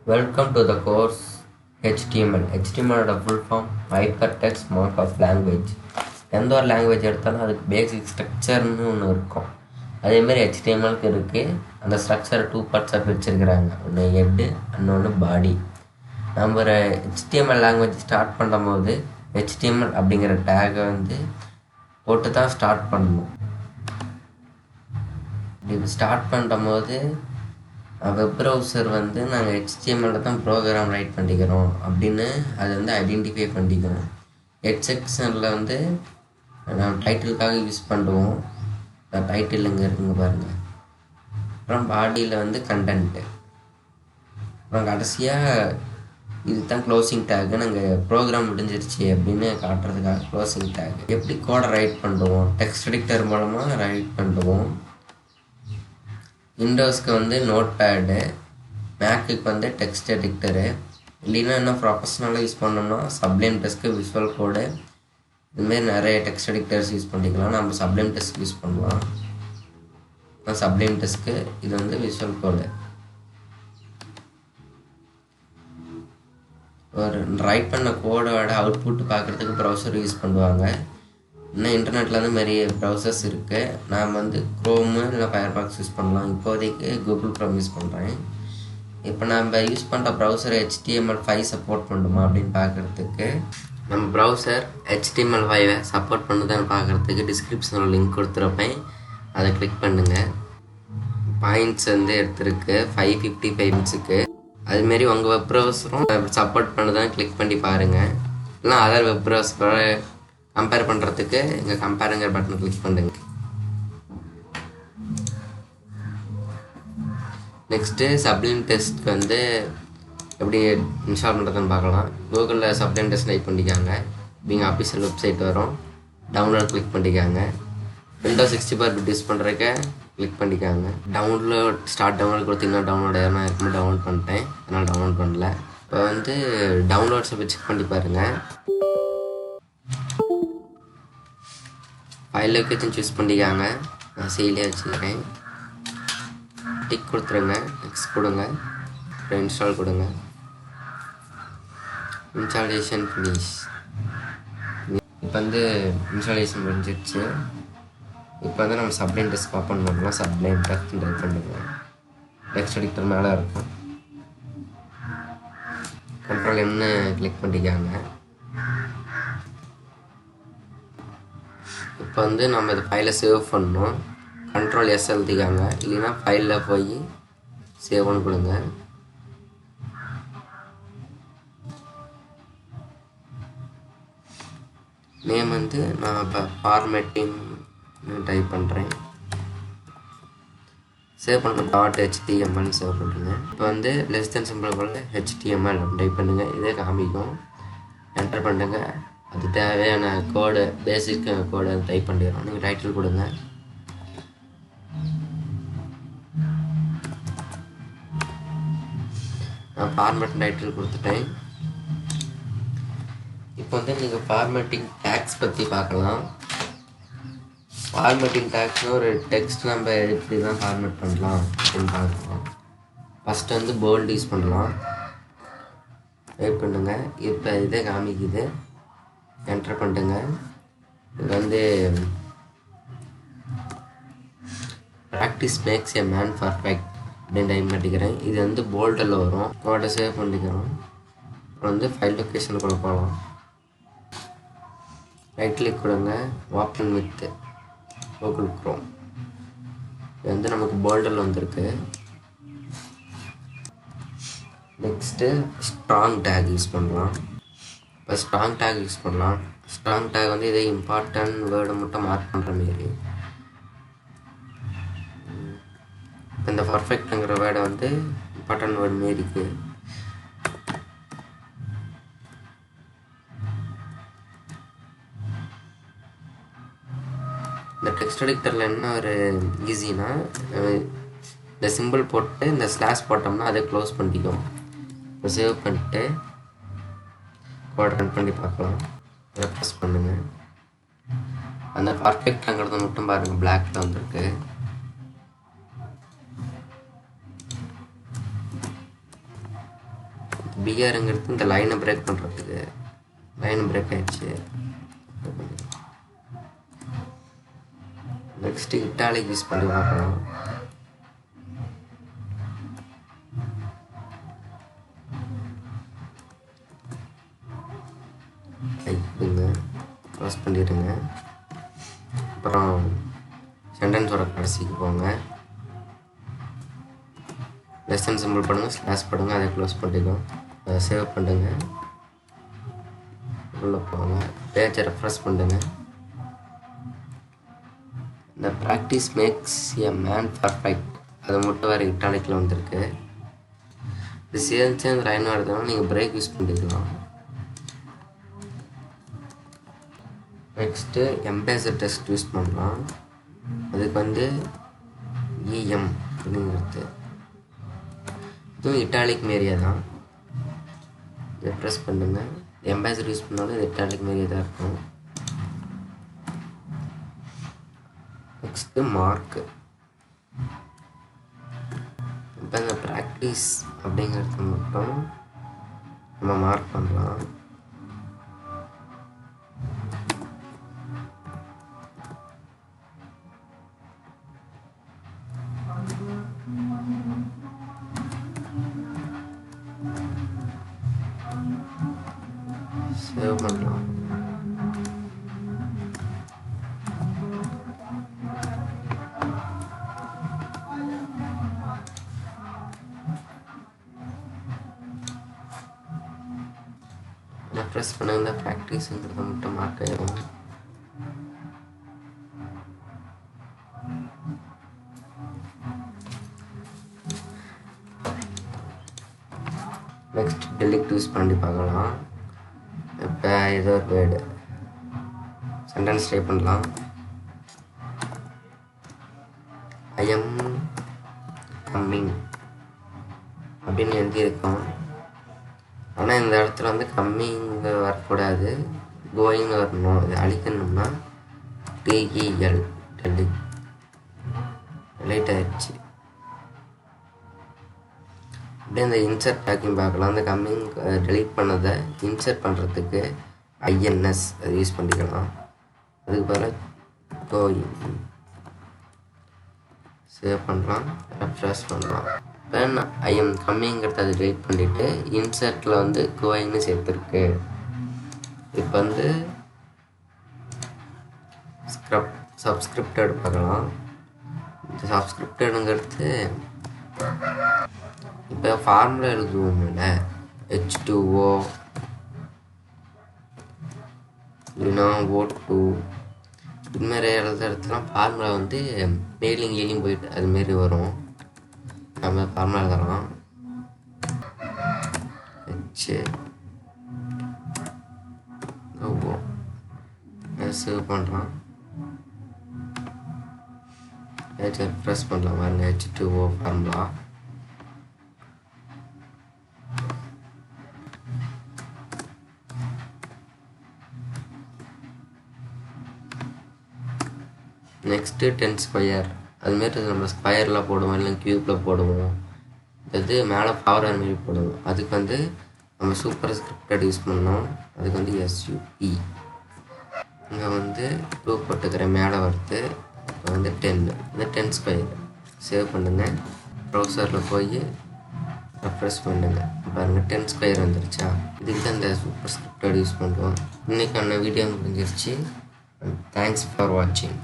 Welcome to the course HTML. HTML full form Hypertext Markup Language. எந்த ஒரு language எடுத்தாலும் அதுக்கு பேசிக் ஸ்ட்ரக்சர்னு ஒன்று இருக்கும். அதேமாதிரி ஹெச்டிஎம்எல்க்கு இருக்குது. அந்த ஸ்ட்ரக்சர் 2 பார்ட்ஸாக பிரிச்சிருக்கிறாங்க. ஒன்று ஹெட்டு, இன்னொன்று பாடி. நம்ம ஒரு ஹெச்டிஎம்எல் லாங்குவேஜ் ஸ்டார்ட் பண்ணும்போது ஹெச்டிஎம்எல் அப்படிங்கிற டேகை போட்டு தான் ஸ்டார்ட் பண்ணணும். இது ஸ்டார்ட் பண்ணும்போது வெப் ப்ரௌசர் நாங்கள் ஹெச்டிஎம்எல்ல தான் ப்ரோக்ராம் ரைட் பண்ணிக்கிறோம் அப்படின்னு அதை ஐடென்டிஃபை பண்ணிக்கணும். ஹெட் செக்ஷனில் நான் டைட்டிலுக்காக யூஸ் பண்ணுவோம். டைட்டில் இங்கே இருக்குங்க பாருங்கள். அப்புறம் பாடியில் கண்டென்ட்டு. அப்புறம் கடைசியாக இது தான் க்ளோசிங் டேக்கு. நாங்கள் ப்ரோக்ராம் முடிஞ்சிருச்சு அப்படின்னு காட்டுறதுக்காக க்ளோசிங் டேக். எப்படி கோடை ரைட் பண்ணுவோம்? டெக்ஸ்ட் எடிட்டர் மூலமாக ரைட் பண்ணுவோம். விண்டோஸ்க்கு நோட் பேடு, மேக்குக்கு டெக்ஸ்ட் எடிட்டரு, இல்லைன்னா என்ன ப்ரொஃபஷ்னலாக யூஸ் பண்ணோம்னா சப்ளைம் டெஸ்க்கு, விஷுவல் கோடு, இதுமாரி நிறைய டெக்ஸ்ட் எடிட்டர்ஸ் யூஸ் பண்ணிக்கலாம். நம்ம சப்ளைம் டெஸ்க் யூஸ் பண்ணலாம். சப்ளைம் டெஸ்க்கு இது விஷுவல் கோடு. ஒரு ரைட் பண்ண கோடோட அவுட்புட் பார்க்குறதுக்கு ப்ரௌசர் யூஸ் பண்ணுவாங்க. இன்னும் இன்டர்நெட்டில் நிறைய ப்ரௌசர்ஸ் இருக்குது. நான் க்ரோமு இல்லை ஃபயர்பாக்ஸ் யூஸ் பண்ணலாம். இப்போதைக்கு கூகுள் க்ரோம் யூஸ் பண்ணுறேன். இப்போ நம்ம யூஸ் பண்ணுற ப்ரௌசர் HTML5 சப்போர்ட் பண்ணுமா அப்படின்னு பார்க்குறதுக்கு நம்ம ப்ரௌசர் HTML5 சப்போர்ட் பண்ணுதான்னு பார்க்குறதுக்கு டிஸ்கிரிப்ஷனில் லிங்க் கொடுத்துருப்பேன். அதை கிளிக் பண்ணுங்கள். பாயிண்ட்ஸ் எடுத்துருக்கு 550 பாயிண்ட்ஸுக்கு. அதுமாரி உங்கள் வெப் ப்ரௌசரும் சப்போர்ட் பண்ணுதான்னு கிளிக் பண்ணி பாருங்கள். இல்லைனா அதர் வெப் ப்ரௌசரோட கம்பேர் பண்ணுறதுக்கு இங்கே கம்பேருங்கிற பட்டன் கிளிக் பண்ணுங்க. நெக்ஸ்ட்டு சப்ளைம் டெஸ்ட்க்கு எப்படி இன்ஸ்டால் பண்ணுறதுன்னு பார்க்கலாம். கூகுளில் சப்ளைம் டெஸ்ட் டைப் பண்ணிக்காங்க. நீங்கள் ஆஃபீஷியல் வெப்சைட் வரும். டவுன்லோட் கிளிக் பண்ணிக்காங்க. விண்டோஸ் 64 யூஸ் பண்ணுறதுக்கு கிளிக் பண்ணிக்காங்க. டவுன்லோட் ஸ்டார்ட் டவுன்லோட் கொடுத்தீங்கன்னா டவுன்லோட் எதனா இருக்கும்போது டவுன்லோட் பண்ணிட்டேன். அதனால் டவுன்லோட் பண்ணல. இப்போ டவுன்லோட்ஸை போய் செக் பண்ணி பாருங்கள். ஃபைல் லொக்கேஷன் சூஸ் பண்ணிக்காங்க. நான் சீலே வச்சுக்கிறேன். டிக் கொடுத்துருங்க. நெக்ஸ்ட் கொடுங்க. அப்புறம் இன்ஸ்டால் கொடுங்க. Installation finish. இப்போ இன்ஸ்டாலேஷன் முடிஞ்சிடுச்சு. இப்போ நம்ம சப்ளைம் டெஸ்க் ஓப்பன் பண்ணலாம். சப்ளைம் டெஸ்க் டைப் பண்ணுங்க. டெக்ஸ்ட் எடிட்டர் மேலே இருக்கும். கண்ட்ரோல் என்ன கிளிக் பண்ணிக்காங்க. இப்போ நம்ம இந்த ஃபைலை சேவ் பண்ணணும். கண்ட்ரோல் எஸ் எழுதிக்காங்க. இல்லைன்னா ஃபைலில் போய் சேவ்னு கொடுங்க. நேம் நான் இப்போ ஃபார்மேட்டிங் டைப் பண்ணுறேன். சேவ் பண்ண .html சேவ் பண்ணுறேங்க. இப்போ லெஸ் தென் சிம்பிள் போல் HTML டைப் பண்ணுங்கள். இதே காமிக்கும். என்டர் பண்ணுங்க. அது தேவையான கோடு, பேசிக் கோடு டைப் பண்ணிடுறோம். நீங்கள் டைட்டில் கொடுங்க. நான் ஃபார்மேட் டைட்டில் கொடுத்துட்டேன். இப்போ நீங்கள் ஃபார்மேட்டிங் டேக்ஸ் பற்றி பார்க்கலாம். ஃபார்மேட்டிங் டேக்ஸ்னால் ஒரு டெக்ஸ்ட் நம்ம எப்படி தான் ஃபார்மேட் பண்ணலாம் அப்படின்னு பார்க்கலாம். ஃபஸ்ட்டு போல்டு யூஸ் பண்ணலாம். டைப் பண்ணுங்கள். இப்போ இதே காமிக்குது. என்டர் பண்ணுங்க. இது practice makes a man perfect அப்படின்னு டைப் பண்ணிக்கிறேன். இது போல்டில் வரும். கோடை சேவ் பண்ணிக்கிறோம். அப்புறம் ஃபைல் லொக்கேஷன் கூட போகலாம். ரைட் கிளிக் கொடுங்க. Open with Google Chrome. இது நமக்கு போல்டில் வந்திருக்கு. நெக்ஸ்ட்டு ஸ்ட்ராங் டேக் யூஸ் பண்ணலாம். இப்போ ஸ்ட்ராங் டேக் யூஸ் பண்ணலாம். ஸ்ட்ராங் டேக் இதே இம்பார்ட்டன்ட் வேர்டை மட்டும் மார்க் பண்ணுற மாரி. இந்த பர்ஃபெக்ட்டுங்கிற வேர்டை இம்பார்ட்டன்ட் வேர்டு மாரி இருக்குது. இந்த டெக்ஸ்ட் எடிட்டரில் என்ன ஒரு ஈஸினா, இந்த சிம்பிள் போட்டு இந்த ஸ்லாஷ் போட்டோம்னா அதை க்ளோஸ் பண்ணிக்கும். இப்போ சேவ் பண்ணிட்டு கோட் ரன் பண்ணி பார்க்கலாம். ரெஃப்ரெஷ் பண்ணுங்கள். அந்த பர்ஃபெக்ட்ங்கிறத மட்டும் பாருங்கள், பிளாக்ல வந்திருக்கு. பிஆருங்கிறது இந்த லைனை பிரேக் பண்ணுறதுக்கு. லைன் பிரேக் ஆயிடுச்சு. நெக்ஸ்ட்டு இட்டாலிக் யூஸ் பண்ணி பார்க்கலாம். லைக்குங்க க்ளோஸ் பண்ணிடுங்க. அப்புறம் சென்டென்ஸோட கடைசிக்கு போங்க. லெசன் சிம்பிள் பண்ணுங்கள், ஸ்லாஷ் பண்ணுங்கள், அதை க்ளோஸ் பண்ணிக்கலாம். அதை சேவ் பண்ணுங்க. உள்ளே போங்க, பேஜை ரெஃப்ரெஷ் பண்ணுங்க. இந்த practice makes a man perfect அது மட்டும் வேறு இட்டாலிக்கில் வந்திருக்கு. இது சேர்ந்து அந்த லைன் வருதுனால நீங்கள் பிரேக் யூஸ் பண்ணிக்கலாம். நெக்ஸ்ட்டு எம்பேசர் டெஸ்ட் யூஸ் பண்ணலாம். அதுக்கு வந்து இஎம் அப்படிங்கிறது இதுவும் இட்டாலிக் மாரியே தான். இதை ப்ரெஸ் பண்ணுங்க. எம்பேசர் யூஸ் பண்ணாலும் இது இட்டாலிக் மாரியே தான் இருக்கும். Next mark. இப்போ இந்த ப்ராக்டிஸ் அப்படிங்கிறது மட்டும் நம்ம மார்க் பண்ணலாம். சேவ் பண்ணலாம். ப்ரெஸ் பண்ணுங்க. ப்ராக்டிஸுங்கிறத மட்டும் மார்க் ஆயிடும். நெக்ஸ்ட் டெலிட் யூஸ் பண்ணி பார்க்கலாம். இப்போ ஏதோ ஒரு வேர்டு சென்டென்ஸ் டைப் பண்ணலாம். ஐ எம் கம்மிங் அப்படின்னு எழுதியிருக்கோம். ஆனால் இந்த இடத்துல வந்து கம்மிங்க வரக்கூடாது, கோயிங்னு வரணும். இது அழிக்கணும்னா டிஇஎல் டெலிட் ஆயிடுச்சு. அப்படியே இந்த இன்சர்ட் டேக்கிங் பார்க்கலாம். அந்த கம்மிங் டெலீட் பண்ணதை இன்சர்ட் பண்ணுறதுக்கு ஐஎன்எஸ் அது யூஸ் பண்ணிக்கலாம். அதுக்கு பதிலாக கோயிங் சேவ் பண்ணலாம், ரெஃப்ரெஷ் பண்ணலாம். இப்போ ஐஎம் கம்மிங்கிறத அதை டெலீட் பண்ணிவிட்டு இன்சர்ட்டில் வந்து கோயிங்னு சேர்த்துருக்கு. இப்போ வந்து சப்ஸ்கிரிப்டட் பார்க்கலாம். இந்த சப்ஸ்கிரிப்டடுங்கிறது இப்போ ஃபார்முலா எழுதுவோம்ல, H2O இல்லைன்னா O2 இதுமாரி எழுதுறதுலாம் ஃபார்முலா வந்து மேலிங் கீழிங் போயிட்டு அதுமாரி வரும். நம்ம ஃபார்முலா எழுதலாம். சேவ் பண்ணுறோம். ப்ரெஸ் பண்ணலாம் பாருங்க. H2O formula. நெக்ஸ்ட்டு 10 ஸ்கொயர் அதுமாரி நம்ம ஸ்கொயரில் போடுவோம், இல்லை க்யூப்பில் போடுவோம். அது மேலே பவர் மாரி போடுவோம். அதுக்கு வந்து நம்ம சூப்பர் ஸ்கிரிப்டட் யூஸ் பண்ணோம். அதுக்கு வந்து SUP. இங்கே வந்து 2 போட்டுக்கிற மேலே வருது. இப்போ வந்து 10 இந்த 10 ஸ்கொயர் சேவ் பண்ணுங்கள். ப்ரௌசரில் போய் ரெஃப்ரெஷ் பண்ணுங்கள். பாருங்கள் 10 ஸ்கொயர் வந்துருச்சா. இதுக்கு தான் இந்த சூப்பர் ஸ்கிரிப்டட் யூஸ் பண்ணுவோம். இன்றைக்கான வீடியோ முடிஞ்சிருச்சு. தேங்க்ஸ் ஃபார் வாட்சிங்.